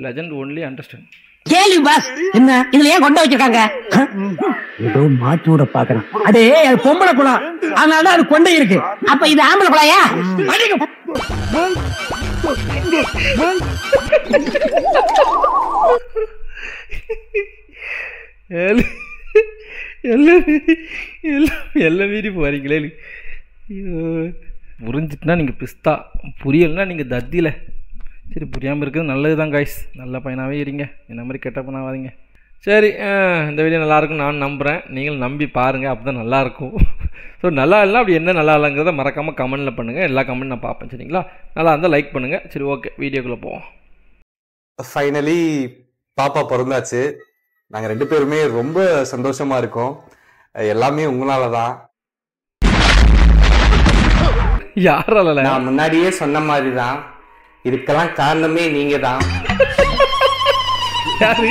Legend only understand. கேள்வி pass என்ன இதுல ஏன் கொண்டு வச்சிருக்காங்க? ஏதோ மாற்றி விட பாக்குறேன். அதே பொம்பளை குளம், அதனால அது கொண்டை இருக்கு. அப்ப இது ஆம்பளை குளையா? எல்லாம் மீறி போறீங்களே. புரிஞ்சிட்டுனா நீங்கள் பிஸ்தா, புரியலைன்னா நீங்கள் தத்தியில். சரி, புரியாமல் இருக்கிறது நல்லது தான் காய்ஸ். நல்ல பையனாகவே இருங்க, என்ன மாதிரி கெட்ட பையனாகாதீங்க. சரி, இந்த வீடியோ நல்லாயிருக்கும் நான் நம்புகிறேன். நீங்களும் நம்பி பாருங்கள், அப்போ தான் நல்லாயிருக்கும். ஸோ நல்லா இல்லைனா அப்படி என்ன நல்லா இல்லைங்கிறத மறக்காமல் கமெண்டில் பண்ணுங்கள். எல்லா கமெண்ட் நான் பார்ப்பேன். சரிங்களா? நல்லா இருந்தால் லைக் பண்ணுங்கள். சரி, ஓகே, வீடியோக்குள்ளே போவோம். ஃபைனலி பாப்பா பிறந்தாச்சு. நாங்கள் 2 பேருமே ரொம்ப சந்தோஷமாக இருக்கோம். எல்லாமே உங்களால தான். யாரால? நான் முன்னாடியே சொன்ன மாதிரி தான், இதுக்கெல்லாம் காரணமே நீங்க தான். யாரு?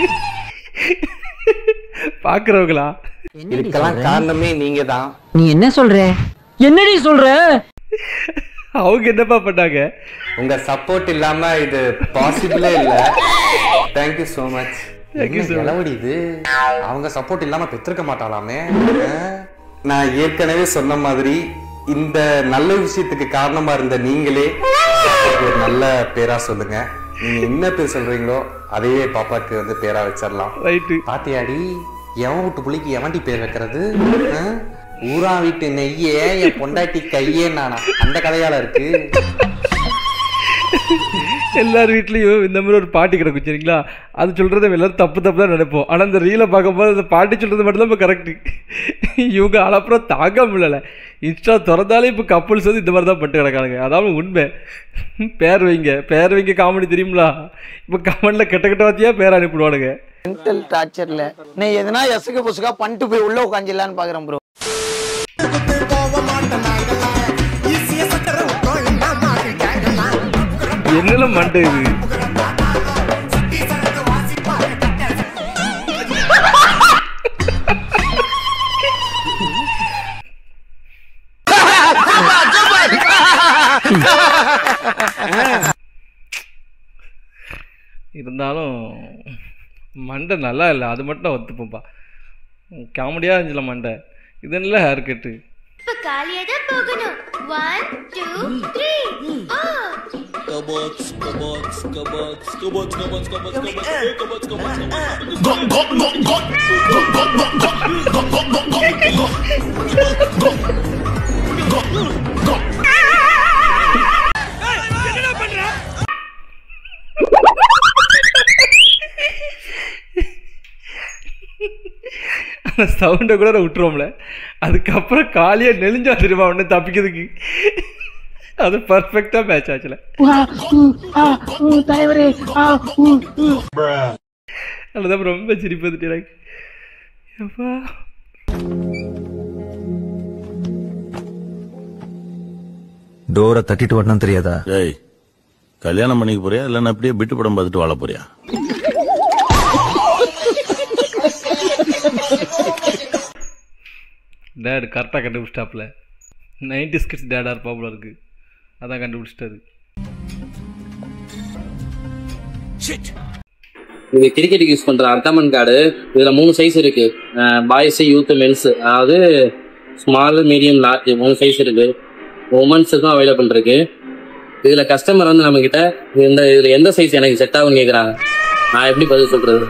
பாக்குறவங்களா? இதுக்கெல்லாம் காரணமே நீங்க தான். நீ என்ன சொல்ற? என்னடி சொல்ற? அவங்க என்னப்பா பண்ணாங்க? உங்க சப்போர்ட் இல்லாம இது பாசிபிளே இல்ல. Thank you so much. இது அவங்க சப்போர்ட் இல்லாம பெற்றிருக்க மாட்டாளாமே. நான் ஏற்கனவே சொன்ன மாதிரி இந்த நல்ல விஷயத்துக்கு காரணமா இருந்த நீங்களே ஒரு நல்ல பேரா சொல்லுங்க. நீங்க என்ன பேர் சொல்றீங்களோ அதையே பாப்பாக்கு வந்து பேரா வச்சிடலாம். பாத்தியாடி, எவன் வீட்டு புள்ளிக்கு எவன்டி பேர் வைக்கிறது? ஊரா வீட்டு நெய்யே என் பொண்டாட்டி கையே நானா, அந்த கதையால இருக்கு. எல்லார் வீட்லேயும் இந்த மாதிரி ஒரு பாட்டி கிடக்கும். சரிங்களா? அது சொல்கிறத எல்லாரும் தப்பு தான் நினைப்போம். ஆனால் இந்த ரீலை பார்க்கும்போது அந்த பாட்டி சொல்கிறது மட்டும்தான் இப்போ கரெக்டு. இவங்க அப்புறம் தாங்க முடியலை. இன்ஸ்டா திறந்தாலே இப்போ கப்புள்ஸ் வந்து இந்த மாதிரி தான் பட்டு கிடக்கானுங்க. அதாவது உண்மை. பேர் வைங்க காமெடி தெரியுங்களா? இப்போ கமெண்டில் கெட்ட வாத்தியா பேர் அனுப்பிடுவானுங்க. மென்டல் டார்ச்சரில் நீ எதனா எசுக்கு புசுக்கா பண்ணிட்டு போய் உள்ளே உட்காந்துலான்னு பார்க்குறேன் ப்ரோ. என்னெல்லாம் மண்டை இது? இருந்தாலும் மண்டை நல்லா இல்லை, அது மட்டும் ஒத்துப்போம்ப்பா. காமெடியாக இருந்துச்சுல மண்டை. இது இல்லை ஹேர் கட்டு. போகணும். 1 2 3 அந்த சவுண்டை கூட விட்டுருவோம்ல. அதுக்கப்புறம் காலியாக நெளிஞ்சா தெரியுமா ஒன்று தப்பிக்கிறதுக்கு. அது பர்ஃபெக்டா மேட்ச் ஆச்சுல. அதுதான் ரொம்ப சிரிப்பு வந்துட்டு எனக்கு. டோரை தட்டிட்டு வரணும் தெரியாதா? கல்யாணம் பண்ணிக்க போறியா இல்ல அப்படியே பிட்டு படம் பார்த்துட்டு வாழ போறியா? டேட் கரெக்டாக கண்டுபிடிச்சிட்டாப்ல. 90s கிட்ஸ் டேடா இருப்பாப்புல இருக்கு. அதான் கண்டுபிடிச்சிட்டாரு. இது கிரிக்கெட்டுக்கு யூஸ் பண்ற அர்த்தமன் கார்டு. இதுல 3 சைஸ் இருக்கு. Boys, youth, mens. அதாவது ஸ்மால், மீடியம், லார்ஜ் 3 சைஸ் இருக்கு. உமன்ஸுக்கும் அவைலபிள் இருக்கு. இதுல கஸ்டமர் வந்து நம்ம கிட்ட இதுல எந்த சைஸ் எனக்கு செட் ஆகும்னு கேக்குறாங்க. நான் எப்படி பதில் சொல்றது?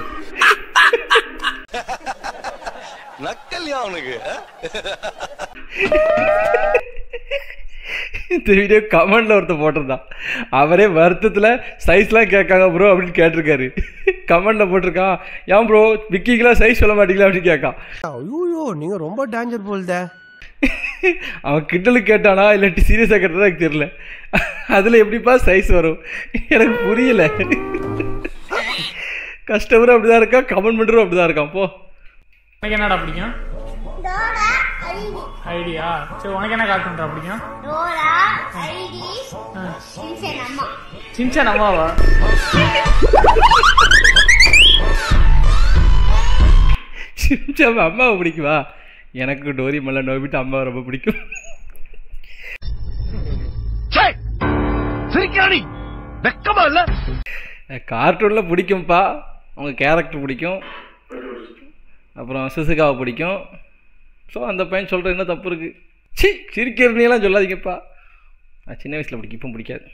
இந்த வீடியோ கமெண்ட்ல ஒருத்தர் போட்டிருந்தான். அவரே வருத்தத்துல சைஸ்லாம் கேட்காங்க ப்ரோ அப்படின்னு கேட்டிருக்காரு. கமெண்ட்ல போட்டிருக்கான், ஏன் ப்ரோ விக்கிங்கெல்லாம் சைஸ் சொல்ல மாட்டீங்களா அப்படின்னு கேட்கான். ஐயோ, நீங்க ரொம்ப டேஞ்சர் போல்தே. அவன் கிண்டலுக்கு கேட்டானா இல்லாட்டி சீரியஸா கேட்டானா எனக்கு தெரியல. அதுல எப்படிப்பா சைஸ் வரும் எனக்கு புரியல. கஸ்டமரும் அப்படிதான் இருக்கா, கமெண்ட் பண்றதும் அப்படிதான் இருக்கான். போ. உனக்கு என்னடா பிடிக்கும்? ஐடியா. சரி, உனக்கு என்ன கார்ட்டூன் பிடிக்கும்? சின்சான் அம்மாவா? சின்சான் அம்மாவை பிடிக்குவா? எனக்கு டோரிமான்ல நோபிட்டா அம்மாவை ரொம்ப பிடிக்கும். கார்ட்டூனில் பிடிக்கும்ப்பா, அவங்க கேரக்டர் பிடிக்கும், அப்புறம் சிசுகாவை பிடிக்கும். ஸோ அந்த பையன் சொல்கிற என்ன தப்பு இருக்குது? சிரிக்கிறதுலாம் சொல்லாதீங்கப்பா. நான் சின்ன வயசில் பிடிக்கும், இப்போ பிடிக்காது.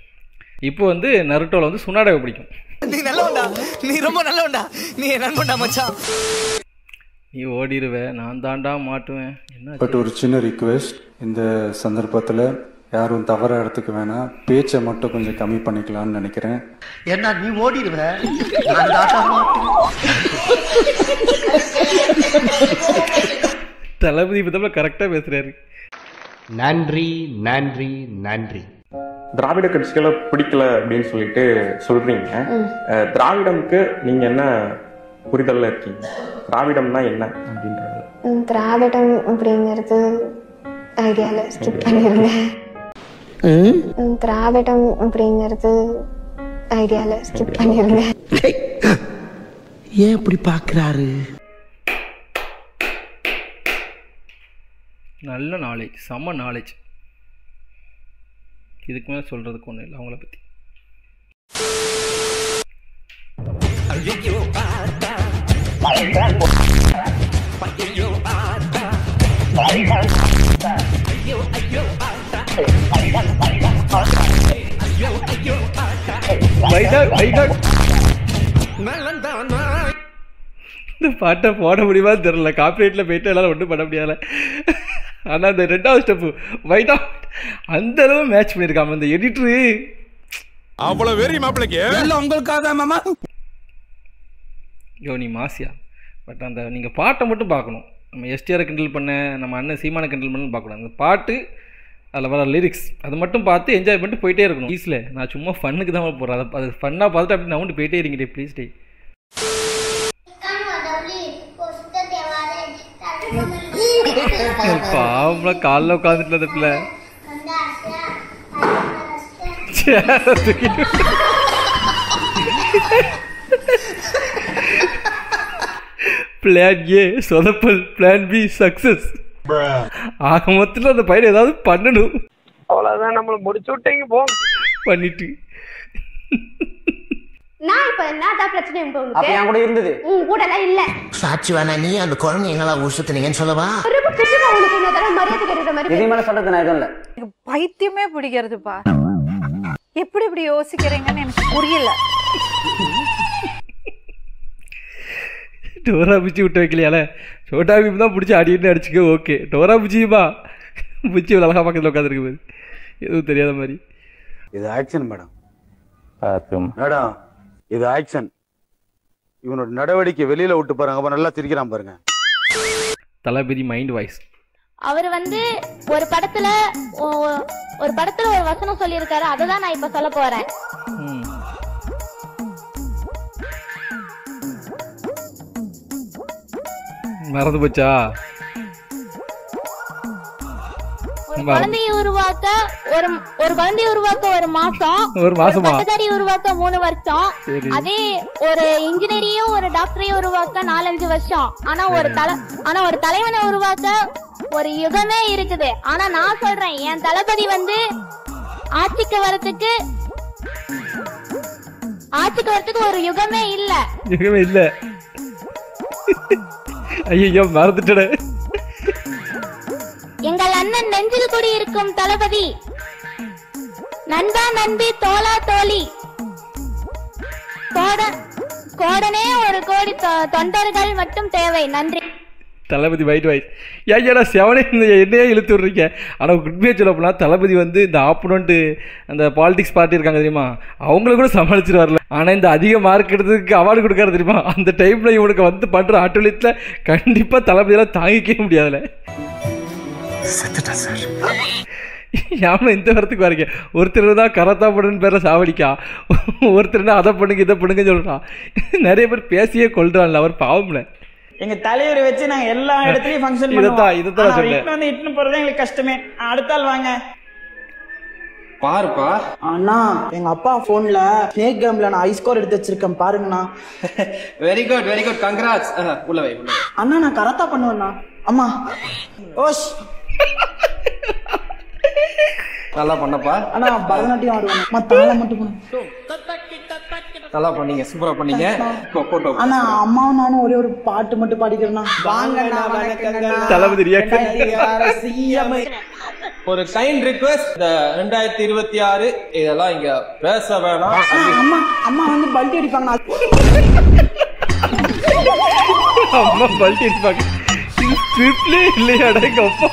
இப்போ வந்து நருட்டோவில் வந்து சுனாடாவை பிடிக்கும். நீ நல்லவன்டா, நீ ரொம்ப நல்லவன்டா, நீ நண்பன்டா மச்சான். நீ ஓடிடுவே, நான் தாண்டா மாட்டுவேன். என்ன பட் ஒரு சின்ன ரிக்வெஸ்ட், இந்த சந்தர்ப்பத்தில் யாரும் தவறாக எடுத்துக்க வேணாம், பேச்சை மட்டும் கொஞ்சம் கம்மி பண்ணிக்கலாம்னு நினைக்கிறேன். ஏன்னா நீ ஓடிடுவ, நான் தாண்டா மாட்டுவேன். தளபதி இப்போ கரெக்டாக பேசுகிறாரு. நன்றி நன்றி நன்றி. திராவிட கட்சிகளை பிடிக்கல அப்படின்னு சொல்லிட்டு சொல்றீங்க. திராவிடம்க்கு நீங்க என்ன புரிதல்ல இருக்கீங்க? திராவிடம்னா என்ன அப்படின்றது? திராவிடம் அப்படிங்கிறது ஐடியால ஸ்கிப் பண்ணிருங்க. திராவிடம் அப்படிங்கிறது ஐடியால ஸ்கிப் பண்ணிருங்க. ஏன் இப்படி பாக்குறாரு? நல்ல நாலேஜ், செம்ம நாலேஜ். இதுக்கு மேலே சொல்கிறதுக்கு ஒன்றும் இல்லை அவங்கள பற்றி. இந்த பாட்டை போட முடியுமா தெரியல, காப்பிரைட்டில் போயிட்டு எல்லாரும் ஒன்றும் பண்ண முடியலை. ஆனால் அந்த 2வது ஸ்டெப்பு வைட் அவுட் அந்த அளவு மேட்ச் பண்ணியிருக்காம இந்த எடிட்டரு. அவ்வளோ வெறி மாப்பிளைக்கு உங்களுக்காக மாமா. யோ நீ மாசியா, பட் அந்த நீங்கள் பாட்டை மட்டும் பார்க்கணும். நம்ம எஸ்டிஆரை கிண்டல் பண்ண, நம்ம அண்ணன் சீமானை கிண்டல் பண்ணு பார்க்கணும். அந்த பாட்டு, அதில் வர லிரிக்ஸ், அதை மட்டும் பார்த்து என்ஜாய் பண்ணிட்டு போயிட்டே இருக்கணும். ப்ளீஸில் நான் சும்மா ஃபன்னுக்கு தான் போகிறேன். அது ஃபன்னாக பார்த்துட்டு அப்படி நான் போயிட்டே இருங்கடே ப்ளீஸ் டே. பாவம்ல காலில் உட்காந்துட்டு அந்த பிள்ளை பிளான் ஏ சொதப்பல், பிளான் பி சக்சஸ். ஆக மொத்தத்தில் அந்த பையன் ஏதாவது பண்ணணும். அவ்வளவுதான், நம்மள முடிச்சு விட்டீங்க போ. பண்ணிட்டு நான் இப்ப என்னதான் பிரச்சனை உங்களுக்கு? அப்ப என் கூட இருந்தது உன் கூட எல்லாம் இல்ல. சாட்சி வேணா, நீ அந்த குழந்தைங்களா ஊசுத்துனீங்கன்னு சொல்லவா? உங்களுக்கு இன்னொரு தடவை மரியாதை கேட்கிற மாதிரி இதே மாதிரி சொல்றது நான் எதுவும் இல்ல. பைத்தியமே பிடிக்கிறதுப்பா. எப்படி இப்படி யோசிக்கிறீங்கன்னு எனக்கு புரியல. டோரா பூச்சி விட்டு வைக்கலையால, சோட்டா பீம் தான் பிடிச்சி அடின்னு அடிச்சுக்க. ஓகே, டோரா பூச்சியுமா பூச்சி அழகா பக்கத்தில் உட்காந்துருக்கு போது எதுவும் தெரியாத மாதிரி. இது ஆக்ஷன் மேடம். மேடம் இது ஆக்ஷன். இவனோட நடவடிக்கை வெளியில விட்டு பாருங்க, அப்ப நல்லா சிரிக்கிறான் பாருங்க. தளபதி மைண்ட் வாய்ஸ். அவர் ஒரு படத்துல ஒரு வசனம் சொல்லியிருக்காரு, அததான் நான் இப்ப சொல்ல போறேன். மறந்து போச்சா? குழந்தையை உருவாக்க ஒரு மாசம், ஒரு மாசமா? பட்டதாரி உருவாக்க 3 வருஷம். அதே ஒரு இன்ஜினியரையும் ஒரு டாக்டரையும் உருவாக்க 4-5 வருஷம். ஆனா ஒரு தலைவனை உருவாக்க ஒரு யுகமே இருக்குது. ஆனா நான் சொல்றேன், என் தளபதி ஆட்சிக்கு வரதுக்கு ஒரு யுகமே இல்ல. ஐயோ மறந்துட்டே. எங்கள் அண்ணன் நெஞ்சில் கூடி இருக்கும் தளபதி, நண்பா நண்பி தோளா தோழி, கோடனே 1 கோடி தொண்டர்கள் மட்டும் தேவை. நன்றி. தளபதி வைட் வாய்ஸ். ஏன்னா செவனே என்னையே இழுத்து விட்றீங்க. ஆனால் உண்மையாக சொல்ல போனால் தளபதி இந்த ஆப்போனண்ட்டு அந்த பாலிடிக்ஸ் பார்ட்டி இருக்காங்க தெரியுமா, அவங்கள கூட சமாளிச்சுட்டு வரல. ஆனால் இந்த அதிக மார்க் எடுத்ததுக்கு அவார்டு கொடுக்காரு தெரியுமா, அந்த டைமில் இவனுக்கு பண்ணுற ஆட்டோலியத்தில் கண்டிப்பாக தளபதியெல்லாம் தாங்கிக்கவே முடியாதுல. ஏன் இந்த வரத்துக்கு வரீங்க? ஒருத்தர் தான் கராத்தா பண்ணுன்னு பேர சாவடிக்கா, ஒருத்தர்னா அதை பண்ணுங்க இதை பண்ணுங்கன்னு சொல்கிறான். நிறைய பேர் பேசியே கொள்றான்ல, அவர் பாவம்ல. எங்க தலைவரை வச்சு நாங்க எல்லா இடத்துலயும் ஃபங்க்ஷன் பண்ணுவோம். இட்டுன்னு போறது எங்களுக்கு கஷ்டமே. அடுத்த ஆள் வாங்க பாருப்பா. அண்ணா எங்க அப்பா போன்ல ஸ்னேக் கேம்ல நான் ஹை ஸ்கோர் எடுத்து வச்சிருக்கேன் பாருங்கண்ணா. Very good congrats. உள்ள வை. அண்ணா நான் கராத்தா பண்ணுவேண்ணா. அம்மா ஓஷ் நல்லா பண்ணப்பா. அண்ணா பரதநாட்டியம் ஆடுவேன். தாளம் மட்டும் நல்லா பண்ணீங்க, சூப்பரா பண்ணீங்க. போட்டோ. ஆனா அம்மாவும் நானும் ஒரே ஒரு பாட்டு மட்டும் பாடிக்கிறேன்னா வாங்கண்ணா வணக்கங்கண்ணா தளபதி ரியாக்ஷன். ஒரு கைண்ட் ரிக்வெஸ்ட், இந்த 2026 இதெல்லாம் இங்க பேச வேணாம். அம்மா அம்மா வந்து பல்டி அடிப்பாங்க. அம்மா பல்டி அடிப்பாங்க. இது ஸ்கிரிப்ட்லயே இல்லையாடா எங்க அப்பா.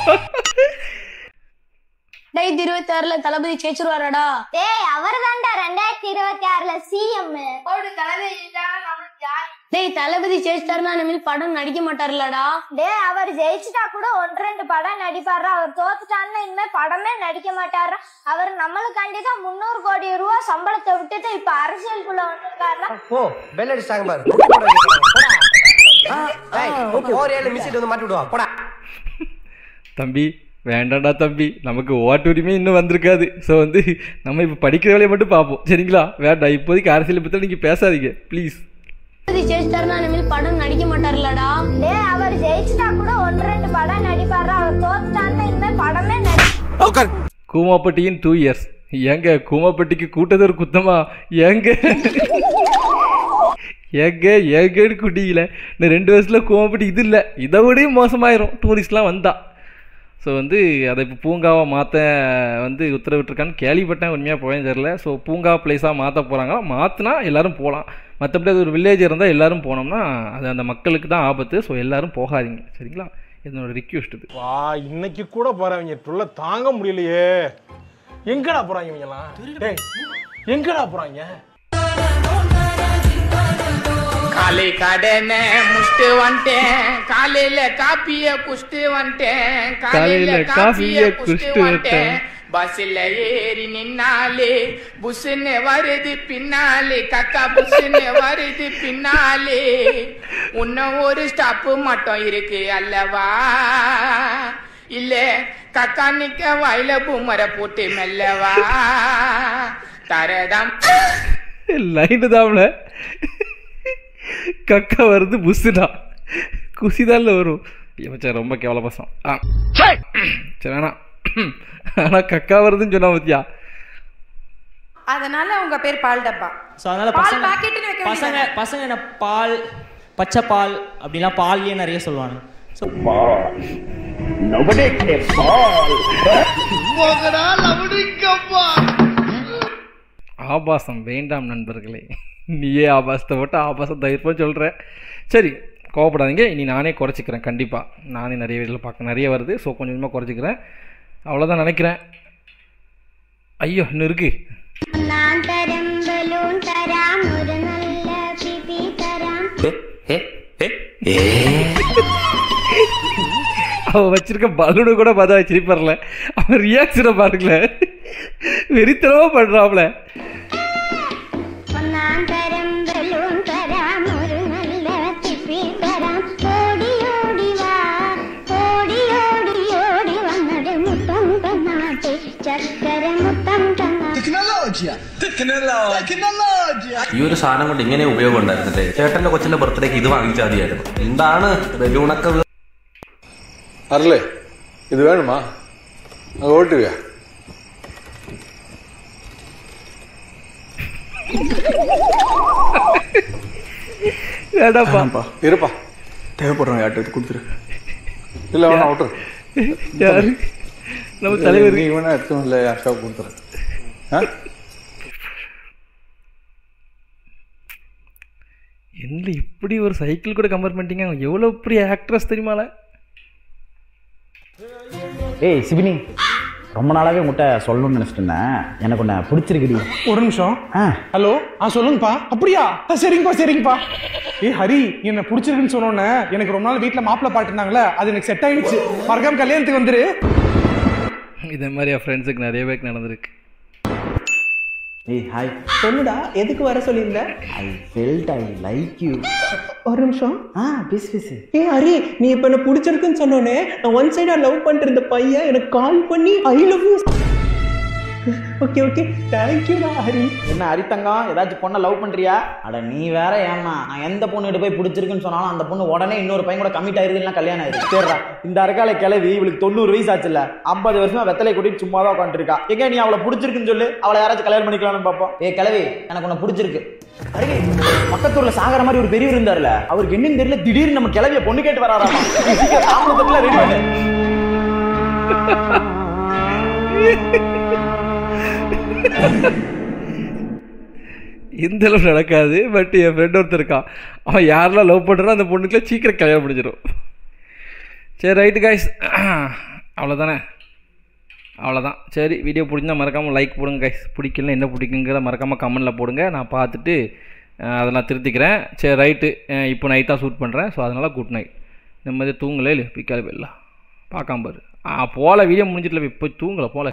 2026ல தளபதி ஜெயிச்சிருவாரடா. டேய் அவர்தான்டா 2026ல சிஎம். ஓடு தளபதி ஜெயிச்சானா நமக்கு யார்? டேய் தளபதி ஜெயிச்சாருன்னா இனிமேல் படம் நடிக்க மாட்டாருலடா. டேய் அவர் ஜெயிச்சிட்டா கூட 1-2 படம் நடிப்பாரா. அவர் தோத்துட்டாருன்னா இனிமே படமே நடிக்க மாட்டாரா. அவர் நம்மளுக்காண்டி தான் 300 கோடி ரூபாய் சம்பளத்தை விட்டுட்டு இப்ப அரசியலுக்குள்ள வந்திருக்காருல. ஓ பெல் அடிச்சாங்க பாரு. ஓரேல மிஸ்ட் வந்து மாட்டி விடுவா போடா. தம்பி வேண்டாண்டா தம்பி, நமக்கு ஓட்டு உரிமை இன்னும் வந்திருக்காது. ஸோ வந்து நம்ம இப்போ படிக்கிற வேலையை மட்டும் பார்ப்போம் சரிங்களா. வேண்டாம் இப்போதைக்கு அரசியலை பற்றி நீங்கள் பேசாதீங்க ப்ளீஸ். ஜெயிச்சிட்டாருன்னா இனிமேல் படம் நடிக்க மாட்டாருலடா. டேய் அவர் ஜெயிச்சிட்டா கூட 1-2 படம் நடிப்பாரா. அவர் தோத்துட்டாருன்னா இனிமே படமே நடி. கூமாப்பட்டியின் 2 years. ஏங்க கூமாப்பட்டிக்கு கூட்டது ஒரு குத்தமா? ஏங்க ஏங்கன்னு குட்டிக்கல. இந்த 2 வருஷத்தில் கூமாப்பட்டி இது இல்லை, இதை விடையும் மோசமாயிரும் டூரிஸ்ட்லாம் வந்தா. ஸோ வந்து அதை இப்போ பூங்காவை மாற்ற வந்து உத்தரவிட்டிருக்கான்னு கேள்விப்பட்டேன். உண்மையாக போய் தெரில. ஸோ பூங்கா பிளேஸாக மாற்ற போகிறாங்க. மாற்றினா எல்லோரும் போகலாம். மற்றபடி அது ஒரு வில்லேஜ் இருந்தால் எல்லோரும் போனோம்னா அது அந்த மக்களுக்கு தான் ஆபத்து. ஸோ எல்லோரும் போகாதீங்க சரிங்களா. என்னோட ரிக்வெஸ்ட் இது. வா இன்னைக்கு கூட போகிறவங்க ட்ருல்ல தாங்க முடியலையே. எங்கடா போகிறாங்க இவங்கெல்லாம்? டேய் எங்கடா போகிறாங்க? காலை கடனை முஷ்டு வந்துட்டேன், காலையில காப்பிய குஷ்டு வந்துட்டேன், காலையில காப்பிய குஷ்டு வந்துட்டேன். பஸ்ல ஏறி நின்னாலே புஷ்ன்னு வருது பின்னாலே, கக்கா புஷ்ன்னு வருது பின்னாலே. இன்னும் ஒரு ஸ்டாப்பு மட்டும் இருக்கு அல்லவா? இல்ல கக்கா நிக்க வாயில பூமர போட்டு மெல்லவா தரதம் லைட்டு தாம்ல. கக்கா வருது புஷ்ஷுடா, குசிதான்ல வரும். மச்சான் ரொம்ப கேவல பசம். சரி வேணா. ஆனால் கக்கா வருதுன்னு சொன்னா பத்தியா. அதனால உங்க பேர் பால் டப்பா. சோ அதனால பால் பாக்கெட்னு வைக்க பசங்க பசங்க என்ன பால் பச்சை பால் அப்படிலாம் பால்லே நிறைய சொல்லுவாங்க. சோ ஆபாசம் வேண்டாம் நண்பர்களே. நீயே ஆபாசத்தை போட்டு ஆபாசம் தவிர்ப்போன்னு சொல்கிற. சரி கோவப்படாதீங்க, இனி நானே குறைச்சிக்கிறேன். கண்டிப்பாக நானே நிறைய வீட்டில் பார்க்க நிறைய வருது. ஸோ கொஞ்சம் கொஞ்சமாக குறைச்சிக்கிறேன். அவ்வளோதான் நினைக்கிறேன். ஐயோ இன்னும் இருக்கு. அவன் வச்சிருக்க பலூனு கூட பார்த்தா சிரிப்பறல. அவன் ரியாக்ஷனை பாருங்களேன், வெறித்தனமா பண்றாப்ல. ഈ ഒരു സാധനം കൊണ്ട് ഇങ്ങനെ ഉപയോഗം ഉണ്ടായിരുന്നില്ലേ? ചേട്ടന്റെ കൊച്ചിന്റെ ബർത്ത്ഡേക്ക് ഇത് വാങ്ങിച്ചാൽ മതിയായിരുന്നു. എന്താണ് ബലൂണൊക്കെ? അരളേ ഇത് വേണമാ? അത് ഓട്ടുക. வேண்டாப்பா இருப்பா, தேவைப்படுறோம் யார்ட்ட எடுத்து கொடுத்துரு. இல்லை வேணா அவுட்ரு. யாரு நம்ம தலைவர்? நீ வேணா எடுத்து இல்லை யாருக்கா கொடுத்துரு. என்ன இப்படி ஒரு சைக்கிள் கூட கம்பேர் பண்ணிட்டீங்க? எவ்வளோ பெரிய ஆக்ட்ரஸ் தெரியுமால? ஏய் சிபினி, ரொம்ப நாளாவே உங்கள்கிட்ட சொல்லணும்னு நினைச்சிட்டு இருந்தேன். எனக்கு உன்னை பிடிச்சிருக்குடி. ஒரு நிமிஷம். ஹலோ சொல்லுங்கப்பா. அப்படியா? சரிங்கப்பா. ஹரி என்ன பிடிச்சிருக்குன்னு சொன்னோன்னே எனக்கு ரொம்ப நாள் வீட்டில் மாப்பிள்ளை பாட்டுனாங்களே, அது எனக்கு செட் ஆயிடுச்சு. மறக்காம கல்யாணத்துக்கு வந்துரு. இதே மாதிரி என் ஃப்ரெண்ட்ஸுக்கு நிறைய பேருக்கு நடந்திருக்கு. ஏய் ஹாய். சொல்லுடா, எதுக்கு வர சொல்லியிருந்த? I felt I like you. ஒரு நிமிஷம். பேசு. ஹரி, நீ இப்ப என்ன பிடிச்சிருக்குன்னு சொன்னோன்னே நான் ஒன் சைடா லவ் பண்ணிட்டு இருந்த பையன் எனக்கு கால் பண்ணி ஐ லவ் யூ. ஓகே தேங்க்யூடா ஹரி. என்ன ஹரித்தங்கம், ஏதாச்சும் பொண்ணை லவ் பண்றியா? அட நீ வேற ஏமா, நான் எந்த பொண்ணு போய் பிடிச்சிருக்குன்னு சொன்னாலும் அந்த பொண்ணு உடனே இன்னொரு பையன் கூட கமிட் ஆயிருது, இல்லைன்னா கல்யாணம் ஆயிருக்கு. சரிடா, இந்த அரக்கால கிளவி இவளுக்கு 90 வயசு ஆச்சுல்ல, 50 வருஷமா வெத்தலை கூட்டிட்டு சும்மா தான் உட்காந்துருக்கா. எங்க நீ அவளை பிடிச்சிருக்குன்னு சொல்லு, அவளை யாராச்சும் கல்யாணம் பண்ணிக்கலாம்னு பார்ப்போம். ஏ கிளவி, எனக்கு உன்னை பிடிச்சிருக்கு. அருகே பக்கத்தூர்ல சாகர மாதிரி ஒரு பெரியவர் இருந்தார்ல, அவருக்கு என்னன்னு தெரியல, திடீர்னு நம்ம கிளவிய பொண்ணு கேட்டு வராராமா. சாப்பிடுறதுக்குள்ள ரெடி பண்ணு. இந்த அளவு நடக்காது. பட் என் ஃப்ரெண்ட் ஒருத்தர் இருக்கான், அவன் யாரெல்லாம் லவ் பண்ணுறான் அந்த பொண்ணுக்குலாம் சீக்கிரம் கல்யாணம் முடிஞ்சிடும். சரி ரைட்டு கைஸ், அவ்வளோதானே, அவ்வளோதான். சரி வீடியோ பிடிச்சிருந்தா மறக்காமல் லைக் போடுங்க கைஸ். பிடிக்கல என்ன பிடிக்குங்கிற மறக்காமல் கமெண்டில் போடுங்க, நான் பார்த்துட்டு அதை நான் திருத்திக்கிறேன். சரி ரைட்டு, இப்போ நைட் தான் ஷூட் பண்ணுறேன். ஸோ அதனால் குட் நைட். இந்த மாதிரி தூங்கலே இல்லை பிக்காது போயிடலாம். பார்க்காம பாரு போகல, வீடியோ முடிஞ்சிடல, இப்போ தூங்கலை போகல.